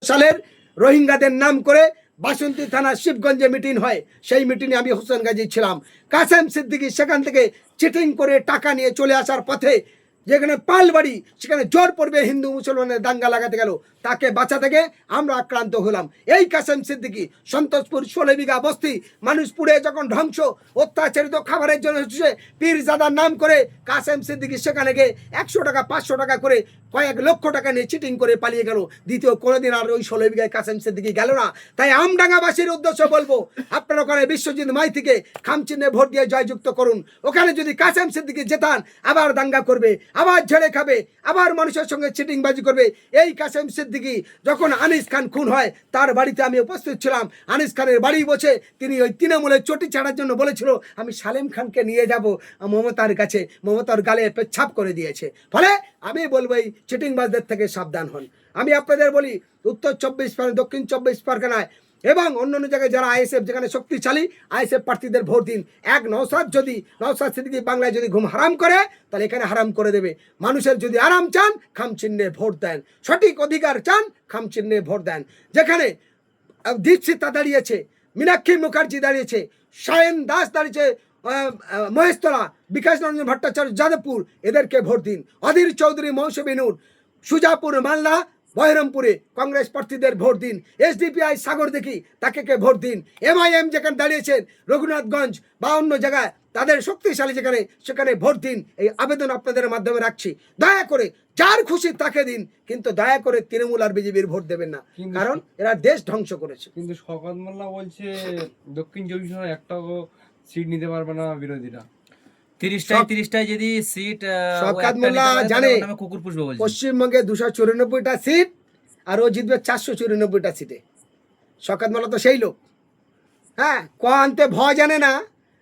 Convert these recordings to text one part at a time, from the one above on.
সালের রোহিঙ্গাদের নাম করে বাসন্তী থানা শিবগঞ্জে মিটিং হয়। সেই মিটিংয়ে আমি হোসেন গাজী ছিলাম। কাসেম সিদ্দিকী সেখান থেকে চিটিং করে টাকা নিয়ে চলে আসার পথে যেখানে পালবাড়ি সেখানে জোর পড়বে হিন্দু মুসলমানের দাঙ্গা লাগাতে গেল, তাকে বাঁচা থেকে আমরা আক্রান্ত হলাম। এই কাসেম সিদ্দিকী সন্তোষপুর 16 বিঘা বস্তি মানুষ পুড়ে যখন ধ্বংস অত্যাচারিত খাবারের জন্য হচ্ছে পীরজাদার নাম করে কাসেম সিদ্দিকী সেখানে গিয়ে 100 টাকা 500 টাকা করে কয়েক লক্ষ টাকা নিয়ে চিটিং করে পালিয়ে গেল। দ্বিতীয় কোনোদিন আর ওই 16 বিঘায় কাসেম সিদ্দিকী গেল না। তাই আমডাঙ্গাবাসীর উদ্দেশ্যে বলবো, আপনারা ওখানে বিশ্বজিৎ মাইতিকে খামচিহ্নে ভোট দিয়ে জয়যুক্ত করুন। ওখানে যদি কাসেম সিদ্দিকী জেতান আবার দাঙ্গা করবে, আবার ঝেড়ে খাবে, আবার মানুষের সঙ্গে চিটিংবাজি করবে। এই কাসেম সিদ্দিকী যখন আনিস খান খুন হয় তার বাড়িতে আমি উপস্থিত ছিলাম। আনিস খানের বাড়ি বসে তিনি ওই তৃণমূলের চটি ছাড়ার জন্য বলেছিল আমি সালেম খানকে নিয়ে যাব মমতার কাছে, মমতার গালে পেচ্ছাপ করে দিয়েছে। ফলে আমি বলবো এই চিটিংবাজদের থেকে সাবধান হন। আমি আপনাদের বলি উত্তর 24 পরগনা, দক্ষিণ 24 পরগনায় এবং অন্যান্য জায়গায় যারা আইএসএফ যেখানে শক্তিশালী আইএসএফ প্রার্থীদের ভোট দিন। এক নওশাদ সিদ্দিকী বাংলায় যদি ঘুম হারাম করে তাহলে এখানে হারাম করে দেবে। মানুষের যদি আরাম চান খাম চিহ্নে ভোট দেন, সঠিক অধিকার চান খাম চিহ্নে ভোট দেন। যেখানে দীপশিতা দাঁড়িয়েছে, মীনাক্ষী মুখার্জি দাঁড়িয়েছে, সায়ন দাস দাঁড়িয়েছে মহেশতলা, বিকাশ রঞ্জন ভট্টাচার্য যাদবপুর, এদেরকে ভোট দিন। অধীর চৌধুরী, মৌসুমী নূর, সুজাপুর, মালদা, বহরমপুরে কংগ্রেস প্রার্থীদের ভোট দিন। এসডিপিআই সাগর দেখি তাকে ভোট দিন। এমআইএম যেখানে দাঁড়িয়েছেন রঘুনাথগঞ্জ বা অন্য জায়গায় তাদের শক্তিশালী যেখানে সেখানে ভোট দিন। এই আবেদন আপনাদের মাধ্যমে রাখছি, দয়া করে যার খুশি তাকে দিন, কিন্তু দয়া করে তৃণমূল আর বিজেপির ভোট দেবেন না, কারণ এরা দেশ ধ্বংস করেছে। কিন্তু শওকত মোল্লা বলছে দক্ষিণ 24 পরগনায় একটাও সিট নিতে পারবে না বিরোধীরা। 30টায় যদি সিট শওকত মোল্লা জানে কুকুর পুষবে বলছে। পশ্চিমবঙ্গে 294টা সিট আর ও জিতবে 494টা সিটে। শওকত মোল্লা তো সেই লোক, হ্যাঁ, ক আনতে ভয় জানে না,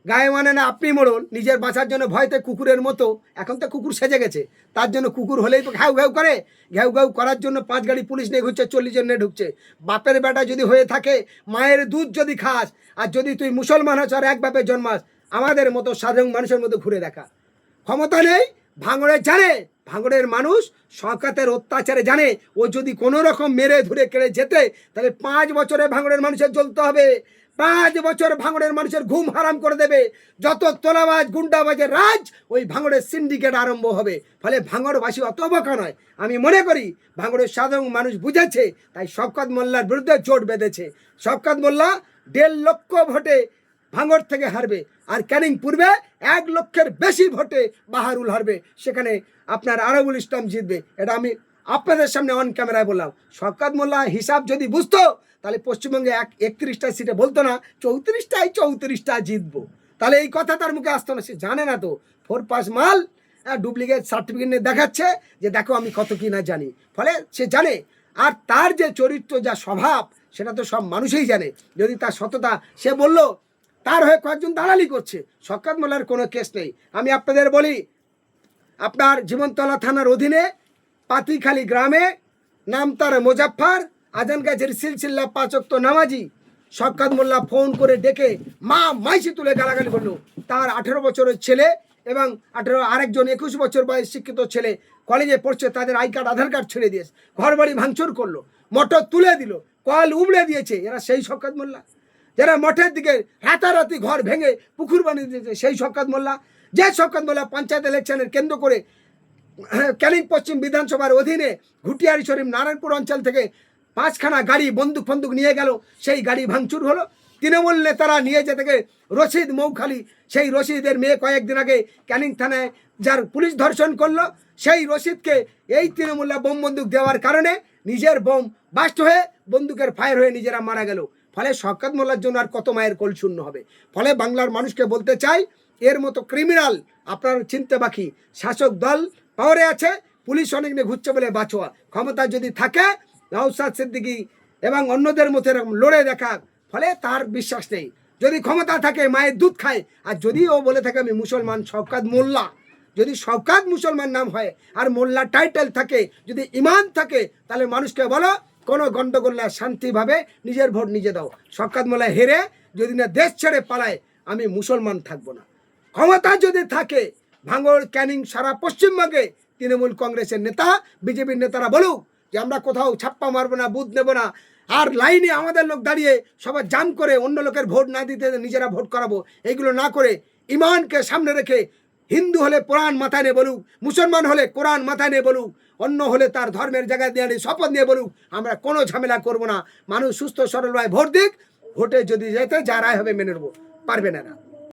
গায়ে মানে না। আপনি মোড়ল নিজের বাঁচার জন্য ভয়তে কুকুরের মতো, এখন তো কুকুর সেজে গেছে, তার জন্য কুকুর হলেই তো ঘ্যাউ ঘ্যাউ করে। ঘ্যাউ ঘ্যাউ করার জন্য 5 গাড়ি পুলিশ নিয়ে ঘুরছে, 40 জন নিয়ে ঢুকছে। বাপের বেটা যদি হয়ে থাকে, মায়ের দুধ যদি খাস, আর যদি তুই মুসলমান হস আর এক বাপে জন্মাস, আমাদের মতো সাধারণ মানুষের মতো ঘুরে দেখা। ক্ষমতা নেই, ভাঙড়ে জানে, ভাঙড়ের মানুষ শওকতের অত্যাচারে জানে ও যদি কোনো রকম মেরে ধরে কেড়ে যেতে তাহলে 5 বছরে ভাঙড়ের মানুষের জ্বলতে হবে। 5 বছর ভাঙড়ের মানুষের ঘুম হারাম করে দেবে। যত তোলাবাজ গুন্ডাবাজের রাজ ওই ভাঙড়ের সিন্ডিকেট আরম্ভ হবে। ফলে ভাঙড়বাসী অত বোকা নয়। আমি মনে করি ভাঙড়ের সাধারণ মানুষ বুঝেছে, তাই শওকত মোল্লার বিরুদ্ধে জোট বেঁধেছে। শওকত মোল্লা 1.5 লক্ষ ভোটে ভাঙড় থেকে হারবে, আর ক্যানিং পূর্বে 1 লক্ষের বেশি ভোটে বাহারুল হারবে, সেখানে আপনার আরবুল ইসলাম জিতবে। এটা আমি আপনাদের সামনে অন ক্যামেরায় বললাম। শওকত মোল্লা হিসাব যদি বুঝতো তাহলে পশ্চিমবঙ্গে 31টা সিটে বলতো না 34টা জিতবো, তাহলে এই কথা তার মুখে আসতো না। সে জানে না তো, 4 পাস মাল, ডুপ্লিকেট সার্টিফিকেট নিয়ে দেখাচ্ছে যে দেখো আমি কত কি না জানি। ফলে সে জানে, আর তার যে চরিত্র যা স্বভাব সেটা তো সব মানুষই জানে। যদি তার সততা, সে বলল তার হয়ে কয়েকজন দালালি করছে, শওকত মোল্লার কোনো কেস নেই। আমি আপনাদের বলি, আপনার জীবনতলা থানার অধীনে পাতিখালি গ্রামে নাম তার মোজাফফর, আজান গাছের সিলসিল্লা 5 ওয়াক্ত নামাজি। শওকত মোল্লা ফোন করে ডেকে মা মাইসি তুলে গালাগালি করলো। তার 18 বছরের ছেলে এবং আরেকজন 21 বছর বয়স শিক্ষিত ছেলে কলেজে পড়ছে, তাদের আই কার্ড আধার কার্ড ছেড়ে দিয়েছে, ঘর বাড়ি ভাঙচুর করলো, মোটর তুলে দিল, কল উবড়ে দিয়েছে। এরা সেই শওকত মোল্লা যারা মঠের দিকে রাতারাতি ঘর ভেঙে পুকুর বানিয়ে দিয়েছে, সেই শওকত মোল্লা। যে শওকত মোল্লা পঞ্চায়েত ইলেকশনের কেন্দ্র করে ক্যানিং পশ্চিম বিধানসভার অধীনে ঘুটিয়ারি শরীফ নারায়ণপুর অঞ্চল থেকে 5খানা গাড়ি বন্দুক নিয়ে গেল, সেই গাড়ি ভাঙচুর হলো। তৃণমূল নেতারা নিয়ে যেতে রশিদ মৌখালি, সেই রশিদের মেয়ে কয়েকদিন আগে ক্যানিং থানায় যার পুলিশ ধর্ষণ করলো, সেই রশিদকে এই তৃণমূল্লা বোম বন্দুক দেওয়ার কারণে নিজের বোম বাস্ট হয়ে বন্দুকের ফায়ার হয়ে নিজেরা মারা গেল। ফলে শওকত মোল্লার জন্য আর কত মায়ের কোল শূন্য হবে। ফলে বাংলার মানুষকে বলতে চাই, এর মতো ক্রিমিনাল আপনার চিনতে বাকি। শাসক দল পাওয়ারে আছে, পুলিশ অনেক নিয়ে ঘুরছে বলে বাঁচোয়া। ক্ষমতা যদি থাকে নওশাদ সিদ্দিকী এবং অন্যদের মতো এরকম লড়ে দেখা, ফলে তার বিশ্বাস নেই। যদি ক্ষমতা থাকে মায়ের দুধ খায়, আর যদি ও বলে থাকে আমি মুসলমান শওকত মোল্লা, যদি শওকত মুসলমান নাম হয় আর মোল্লা টাইটেল থাকে, যদি ইমান থাকে, তাহলে মানুষকে বলো কোনো গন্ডগোল না, শান্তিভাবে নিজের ভোট নিজে দাও। শওকত মোল্লা হেরে যদি না দেশ ছেড়ে পালায়, আমি মুসলমান থাকবো না। ক্ষমতা যদি থাকে ভাঙড়, ক্যানিং, সারা পশ্চিমবঙ্গে তৃণমূল কংগ্রেসের নেতা, বিজেপির নেতারা বলুক যে আমরা কোথাও ছাপ্পা মারবো না, বুথ নেবো না, আর লাইনে আমাদের লোক দাঁড়িয়ে সবাই জাম করে অন্য লোকের ভোট না দিতে নিজেরা ভোট করাবো, এইগুলো না করে ইমানকে সামনে রেখে হিন্দু হলে কোরআন মাথায় নিয়ে বলুক, মুসলমান হলে কোরআন মাথায় নিয়ে বলুক, অন্য হলে তার ধর্মের জায়গায় দিয়ে শপথ নিয়ে বলুক, আমরা কোনো ঝামেলা করবো না। মানুষ সুস্থ সরলভাবে ভোট দিক, ভোটে যদি যেতে যা রায় হবে মেনে নেবো, পারবে না।